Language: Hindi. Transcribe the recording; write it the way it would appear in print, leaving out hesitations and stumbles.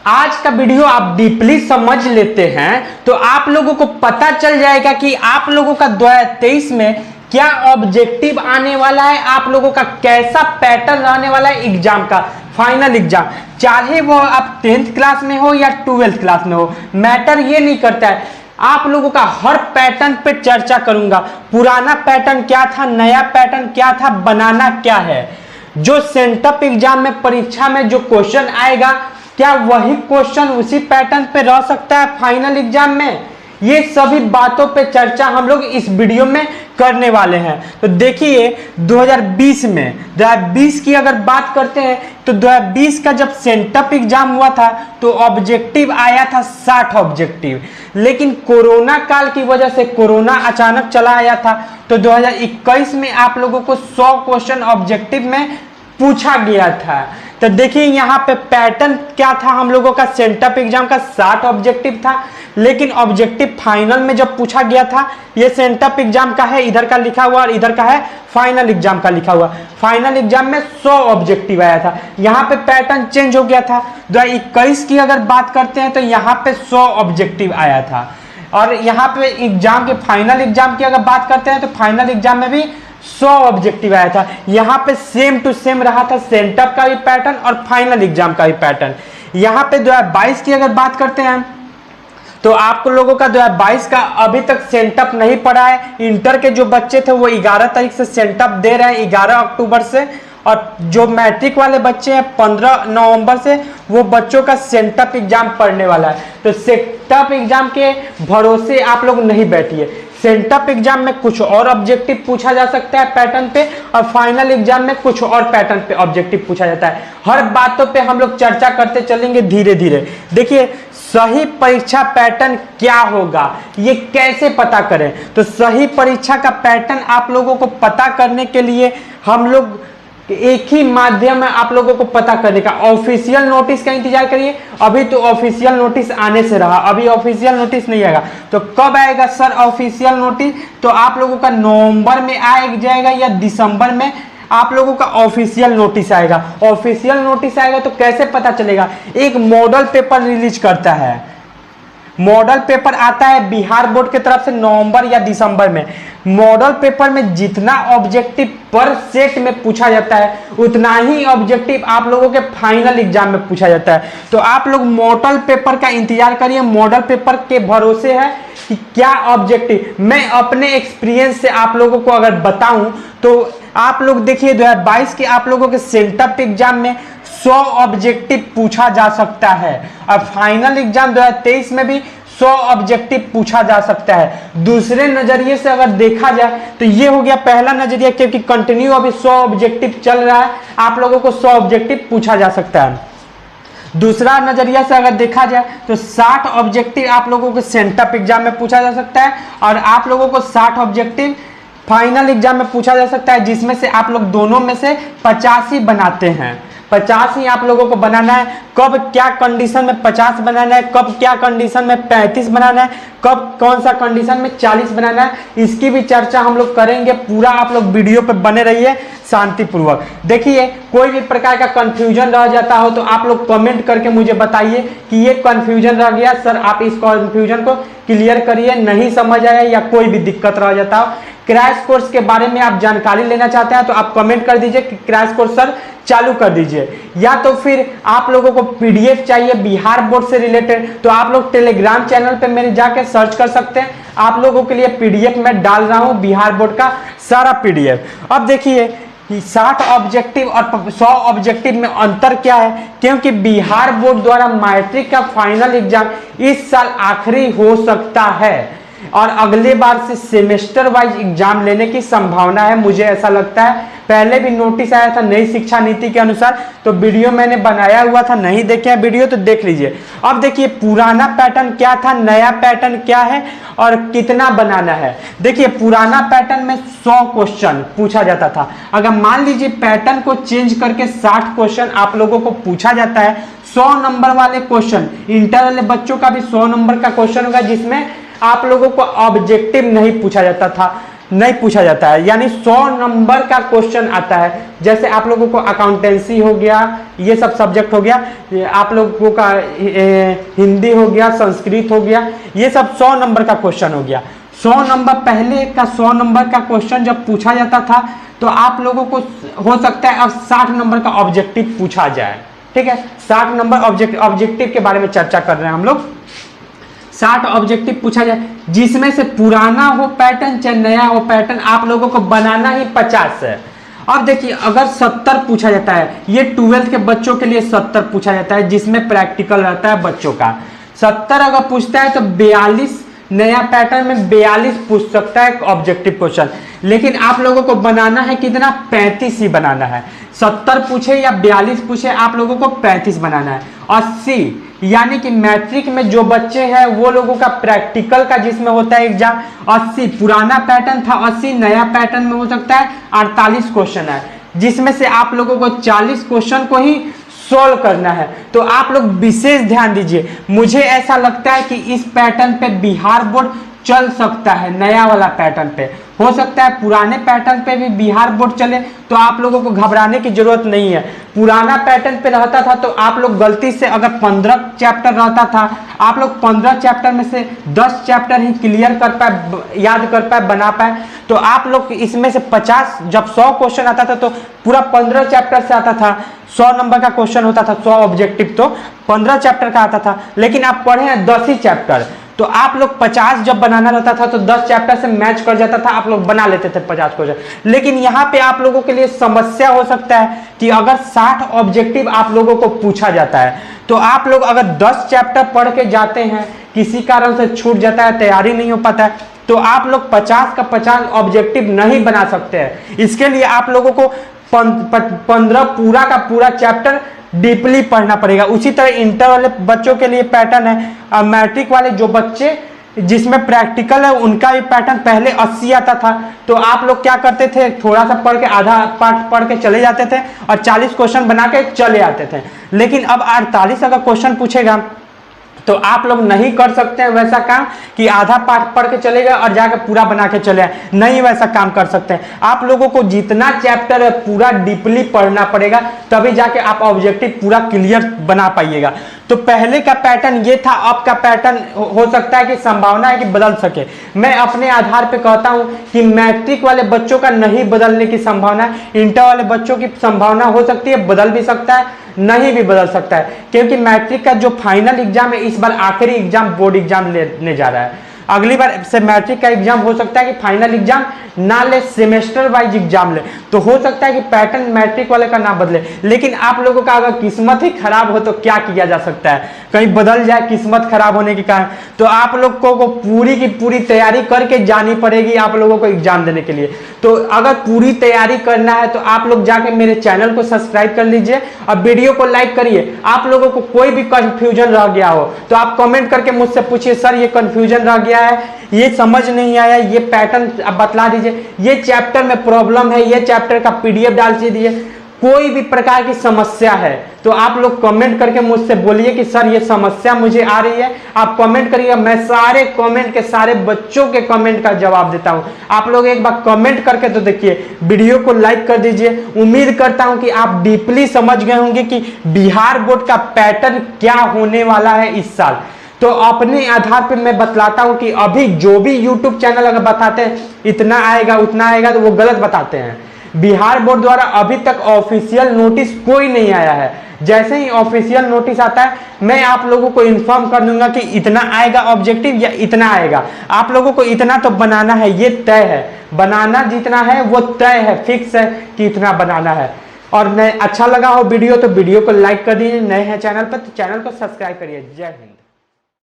आज का वीडियो आप डीपली समझ लेते हैं तो आप लोगों को पता चल जाएगा कि आप लोगों का 2023 में क्या ऑब्जेक्टिव आने वाला है, आप लोगों का कैसा पैटर्न रहने वाला है एग्जाम का, फाइनल एग्जाम। चाहे वो आप 10th क्लास में हो या 12th क्लास में हो, मैटर ये नहीं करता है। आप लोगों का हर पैटर्न पे चर्चा करूंगा। पुराना पैटर्न क्या था, नया पैटर्न क्या था, बनाना क्या है, जो सेंटअप एग्जाम में परीक्षा में जो क्वेश्चन आएगा क्या वही क्वेश्चन उसी पैटर्न पे रह सकता है फाइनल एग्जाम में। ये सभी बातों पे चर्चा हम लोग इस वीडियो में करने वाले हैं। तो देखिए 2020 की अगर बात करते हैं तो 2020 का जब सेंटअप एग्जाम हुआ था तो ऑब्जेक्टिव आया था 60 ऑब्जेक्टिव, लेकिन कोरोना काल की वजह से कोरोना अचानक चला आया था तो 2021 में आप लोगों को 100 क्वेश्चन ऑब्जेक्टिव में पूछा गया था। तो देखिए यहाँ पे पैटर्न क्या था, हम लोगों का सेंटअप एग्जाम का 60 ऑब्जेक्टिव था, लेकिन ऑब्जेक्टिव फाइनल में जब पूछा गया था, ये सेंटअप एग्जाम का है, इधर का लिखा हुआ और इधर का है फाइनल एग्जाम का लिखा हुआ। फाइनल एग्जाम में 100 ऑब्जेक्टिव आया था, यहाँ पे पैटर्न चेंज हो गया था। 2021 की अगर बात करते हैं तो यहाँ पे 100 ऑब्जेक्टिव आया था, और यहाँ पे एग्जाम के फाइनल एग्जाम की अगर बात करते हैं तो फाइनल एग्जाम में भी 100 ऑब्जेक्टिव आया था। यहाँ पे सेम टू सेम रहा था सेंटअप का भी पैटर्न और फाइनल एग्जाम का भी पैटर्न। यहाँ पे 2022 की अगर बात करते हैं तो आप लोगों का 2022 का अभी तक सेंटअप नहीं पड़ा है। इंटर के जो बच्चे थे वो 11 तारीख से सेंटअप दे रहे हैं, 11 अक्टूबर से, और जो मैट्रिक वाले बच्चे हैं 15 नवंबर से, वो बच्चों का सेंटअप एग्जाम पढ़ने वाला है। तो सेंटअप एग्जाम के भरोसे आप लोग नहीं बैठिए। सेंटअप एग्जाम में कुछ और ऑब्जेक्टिव पूछा जा सकता है पैटर्न पे, और फाइनल एग्जाम में कुछ और पैटर्न पे ऑब्जेक्टिव पूछा जाता है। हर बातों पे हम लोग चर्चा करते चलेंगे धीरे धीरे। देखिए सही परीक्षा पैटर्न क्या होगा, ये कैसे पता करें। तो सही परीक्षा का पैटर्न आप लोगों को पता करने के लिए हम लोग एक ही माध्यम है आप लोगों को पता करने का, ऑफिशियल नोटिस का इंतजार करिए। अभी तो ऑफिशियल नोटिस आने से रहा, अभी ऑफिशियल नोटिस नहीं आएगा। तो कब आएगा सर ऑफिशियल नोटिस? तो आप लोगों का नवंबर में आ जाएगा या दिसंबर में आप लोगों का ऑफिशियल नोटिस आएगा। ऑफिशियल नोटिस आएगा तो कैसे पता चलेगा? एक मॉडल पेपर रिलीज करता है, मॉडल पेपर आता है बिहार बोर्ड की तरफ से नवंबर या दिसंबर में। मॉडल पेपर में जितना ऑब्जेक्टिव पर सेट में पूछा जाता है उतना ही ऑब्जेक्टिव आप लोगों के फाइनल एग्जाम में पूछा जाता है। तो आप लोग मॉडल पेपर का इंतजार करिए, मॉडल पेपर के भरोसे है कि क्या ऑब्जेक्टिव। मैं अपने एक्सपीरियंस से आप लोगों को अगर बताऊं तो आप लोग देखिए 2022 के आप लोगों के सेंटअप एग्जाम में 100 ऑब्जेक्टिव पूछा जा सकता है, और फाइनल एग्जाम 2023 में भी 100 ऑब्जेक्टिव पूछा जा सकता है। दूसरे नजरिए से अगर देखा जाए तो ये हो गया पहला नजरिया, क्योंकि कंटिन्यू अभी 100 ऑब्जेक्टिव चल रहा है, आप लोगों को 100 ऑब्जेक्टिव पूछा जा सकता है। दूसरा नजरिया से अगर देखा जाए तो 60 ऑब्जेक्टिव आप लोगों को सेंटअप एग्जाम में पूछा जा सकता है, और आप लोगों को 60 ऑब्जेक्टिव फाइनल एग्जाम में पूछा जा सकता है, जिसमें से आप लोग दोनों में से 50 ही बनाते हैं। 50 ही आप लोगों को बनाना है। कब क्या कंडीशन में 50 बनाना है, कब क्या कंडीशन में 35 बनाना है, कब कौन सा कंडीशन में 40 बनाना है, इसकी भी चर्चा हम लोग करेंगे। पूरा आप लोग वीडियो पे बने रहिए शांतिपूर्वक। देखिए कोई भी प्रकार का कंफ्यूजन रह जाता हो तो आप लोग कमेंट करके मुझे बताइए कि ये कंफ्यूजन रह गया सर, आप इस कंफ्यूजन को क्लियर करिए, नहीं समझ आया या कोई भी दिक्कत रह जाता हो। क्रैश कोर्स के बारे में आप जानकारी लेना चाहते हैं तो आप कमेंट कर दीजिए कि क्रैश कोर्स सर चालू कर दीजिए, या तो फिर आप लोगों को पीडीएफ चाहिए बिहार बोर्ड से रिलेटेड तो आप लोग टेलीग्राम चैनल पे मेरे जाके सर्च कर सकते हैं। आप लोगों के लिए पीडीएफ में डाल रहा हूं, बिहार बोर्ड का सारा पीडीएफ। अब देखिए 60 ऑब्जेक्टिव और 100 ऑब्जेक्टिव में अंतर क्या है, क्योंकि बिहार बोर्ड द्वारा मैट्रिक का फाइनल एग्जाम इस साल आखिरी हो सकता है और अगले बार से सेमेस्टर वाइज एग्जाम लेने की संभावना है, मुझे ऐसा लगता है। पहले भी नोटिस आया था नई शिक्षा नीति के अनुसार, तो वीडियो मैंने बनाया हुआ था, नहीं देखे हैं वीडियो तो देख लीजिए। अब देखिए पुराना पैटर्न क्या था, नया पैटर्न क्या है और कितना बनाना है। देखिए पुराना पैटर्न में 100 क्वेश्चन पूछा जाता था। अगर मान लीजिए पैटर्न को चेंज करके 60 क्वेश्चन आप लोगों को पूछा जाता है, 100 नंबर वाले क्वेश्चन, इंटर वाले बच्चों का भी 100 नंबर का क्वेश्चन होगा जिसमें आप लोगों को ऑब्जेक्टिव नहीं पूछा जाता था। नहीं पूछा जाता है, यानी 100 नंबर का क्वेश्चन आता है। जैसे आप लोगों को अकाउंटेंसी हो गया, ये सब सब्जेक्ट हो गया, आप लोगों का हिंदी हो गया, संस्कृत हो गया, ये सब 100 नंबर का क्वेश्चन हो गया। 100 नंबर, पहले का 100 नंबर का क्वेश्चन जब पूछा जाता था तो आप लोगों को हो सकता है अब 60 नंबर का ऑब्जेक्टिव पूछा जाए। ठीक है, 60 नंबर ऑब्जेक्टिव के बारे में चर्चा कर रहे हैं हम लोग। 60 ऑब्जेक्टिव पूछा जाए, जिसमें से पुराना हो पैटर्न चाहे नया हो पैटर्न, आप लोगों को बनाना ही 50 है। अब देखिए, अगर 70 पूछा जाता है, ये 12th के बच्चों के लिए 70 पूछा जाता है, जिसमें प्रैक्टिकल रहता है बच्चों का। 70 अगर पूछता है तो 42 नया पैटर्न में 42 पूछ सकता है ऑब्जेक्टिव क्वेश्चन। लेकिन आप लोगों को बनाना है कितना, 35 ही बनाना है। 70 पूछे या 42 पूछे, आप लोगों को 35 बनाना है। 80 यानी कि मैट्रिक में जो बच्चे हैं वो लोगों का प्रैक्टिकल का जिसमें होता है एग्जाम, 80 पुराना पैटर्न था, 80 नया पैटर्न में हो सकता है, 48 क्वेश्चन है, जिसमें से आप लोगों को 40 क्वेश्चन को ही सोल्व करना है। तो आप लोग विशेष ध्यान दीजिए। मुझे ऐसा लगता है कि इस पैटर्न पे बिहार बोर्ड चल सकता है, नया वाला पैटर्न पे हो सकता है, पुराने पैटर्न पे भी बिहार बोर्ड चले, तो आप लोगों को घबराने की जरूरत नहीं है। पुराना पैटर्न पे रहता था तो आप लोग गलती से अगर 15 चैप्टर रहता था, आप लोग 15 चैप्टर में से 10 चैप्टर ही क्लियर कर पाए, याद कर पाए, बना पाए, तो आप लोग इसमें से 50, जब 100 क्वेश्चन आता था तो पूरा 15 चैप्टर से आता था। 100 नंबर का क्वेश्चन होता था, 100 ऑब्जेक्टिव तो 15 चैप्टर का आता था। लेकिन आप पढ़े हैं 10 ही चैप्टर, तो आप लोग 50 जब बनाना रहता था तो 10 चैप्टर से मैच कर जाता था, आप लोग बना लेते थे 50 क्वेश्चन। लेकिन यहाँ पे आप लोगों के लिए समस्या हो सकता है कि अगर 60 ऑब्जेक्टिव आप लोगों को पूछा जाता है तो आप लोग अगर 10 चैप्टर पढ़ के जाते हैं, किसी कारण से छूट जाता है, तैयारी नहीं हो पाता है, तो आप लोग 50 का 50 ऑब्जेक्टिव नहीं बना सकते हैं। इसके लिए आप लोगों को 15 पूरा का पूरा चैप्टर डीपली पढ़ना पड़ेगा। उसी तरह इंटर वाले बच्चों के लिए पैटर्न है, मैट्रिक वाले जो बच्चे जिसमें प्रैक्टिकल है उनका भी पैटर्न पहले 80 आता था, तो आप लोग क्या करते थे, थोड़ा सा पढ़ के आधा पार्ट पढ़ के चले जाते थे और 40 क्वेश्चन बना के चले आते थे। लेकिन अब 48 अगर क्वेश्चन पूछेगा तो आप लोग नहीं कर सकते हैं वैसा काम कि आधा पार्ट पढ़ के चले गए और जाकर पूरा बना के चले आए, नहीं वैसा काम कर सकते हैं। आप लोगों को जितना चैप्टर है पूरा डीपली पढ़ना पड़ेगा, तभी जाके आप ऑब्जेक्टिव पूरा क्लियर बना पाइएगा। तो पहले का पैटर्न ये था, अब का पैटर्न हो सकता है कि संभावना है कि बदल सके। मैं अपने आधार पे कहता हूं कि मैट्रिक वाले बच्चों का नहीं बदलने की संभावना है, इंटर वाले बच्चों की संभावना हो सकती है, बदल भी सकता है, नहीं भी बदल सकता है, क्योंकि मैट्रिक का जो फाइनल एग्जाम है इस बार आखिरी एग्जाम बोर्ड एग्जाम लेने जा रहा है। अगली बार से मैट्रिक का एग्जाम हो सकता है कि फाइनल एग्जाम ना ले, सेमेस्टर वाइज एग्जाम ले, तो हो सकता है कि पैटर्न मैट्रिक वाले का ना बदले। लेकिन आप लोगों का अगर किस्मत ही खराब हो तो क्या किया जा सकता है, कहीं बदल जाए किस्मत खराब होने के कारण, तो आप लोग को पूरी की पूरी तैयारी करके जानी पड़ेगी आप लोगों को एग्जाम देने के लिए। तो अगर पूरी तैयारी करना है तो आप लोग जाके मेरे चैनल को सब्सक्राइब कर लीजिए और वीडियो को लाइक करिए। आप लोगों को कोई भी कंफ्यूजन रह गया हो तो आप कमेंट करके मुझसे पूछिए, सर ये कंफ्यूजन रह गया है, ये समझ नहीं आया, ये पैटर्न आप बतला दीजिए, ये चैप्टर में प्रॉब्लम है, ये चैप्टर का पीडीएफ डाल दीजिए। कोई भी प्रकार की समस्या है तो आप लोग कमेंट करके मुझसे बोलिए कि सर ये समस्या मुझे आ रही है, आप कमेंट करिएगा, मैं सारे कमेंट के सारे बच्चों के कमेंट का जवाब देता हूं। आप लोग एक बार कमेंट करके तो देखिए, वीडियो को लाइक कर दीजिए। उम्मीद करता हूं कि आप डीपली समझ गए होंगे कि बिहार बोर्ड का पैटर्न क्या होने वाला है इस साल। तो अपने आधार पर मैं बतलाता हूं कि अभी जो भी यूट्यूब चैनल अगर बताते हैं इतना आएगा उतना आएगा, तो वो गलत बताते हैं। बिहार बोर्ड द्वारा अभी तक ऑफिशियल नोटिस कोई नहीं आया है। जैसे ही ऑफिशियल नोटिस आता है मैं आप लोगों को इन्फॉर्म कर दूंगा कि इतना आएगा ऑब्जेक्टिव या इतना आएगा। आप लोगों को इतना तो बनाना है, ये तय है, बनाना जितना है वो तय है, फिक्स है कि इतना बनाना है। और अच्छा लगा हो वीडियो तो वीडियो को लाइक कर दीजिए, नए हैं चैनल पर तो चैनल को सब्सक्राइब करिए। जय हिंद।